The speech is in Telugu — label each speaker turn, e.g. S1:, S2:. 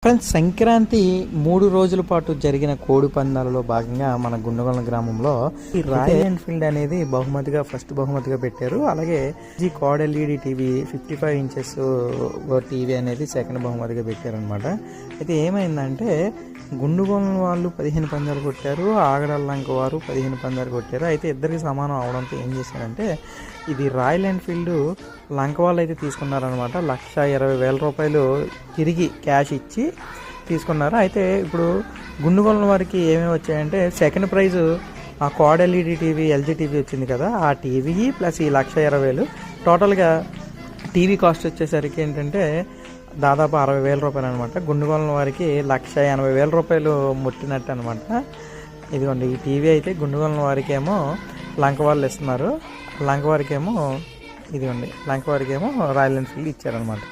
S1: ఫ్రెండ్స్, సంక్రాంతి 3 రోజుల పాటు జరిగిన కోడి పందాలలో భాగంగా మన గుండుగొల గ్రామంలో ఈ రాయల్ ఎన్ఫీల్డ్ అనేది ఫస్ట్ బహుమతిగా పెట్టారు. అలాగే ఈ quad LED TV 55 inches TV అనేది సెకండ్ బహుమతిగా పెట్టారనమాట. అయితే ఏమైందంటే గుండుగొల వాళ్ళు 15 పందాలు కొట్టారు, ఆగడాల లంక వారు 15 పందాలు కొట్టారు. అయితే ఇద్దరికి సమానం అవడంతో ఏం చేశారంటే ఇది రాయల్ ఎన్ఫీల్డ్ లంక వాళ్ళు అయితే తీసుకున్నారనమాట. 1,20,000 రూపాయలు తిరిగి క్యాష్ ఇచ్చి తీసుకున్నారు. అయితే ఇప్పుడు గుండుగొల వారికి ఏమేమి వచ్చాయంటే సెకండ్ ప్రైజ్ ఆ quad LED TV LG TV వచ్చింది కదా, ఆ టీవీ ప్లస్ ఈ 1,20,000 టోటల్గా టీవీ కాస్ట్ వచ్చేసరికి ఏంటంటే దాదాపు 60,000 రూపాయలు అనమాట. గుండుగొల వారికి 1,80,000 రూపాయలు ముట్టినట్టు అనమాట. ఇదిగోండి ఈ టీవీ అయితే గుండుగొల వారికి ఏమో లంక వాళ్ళు ఇస్తున్నారు, లంక వారికి ఏమో ఇదిగోండి లంక వారికి ఏమో రాయల్ ఎన్ఫీల్డ్ ఇచ్చారనమాట.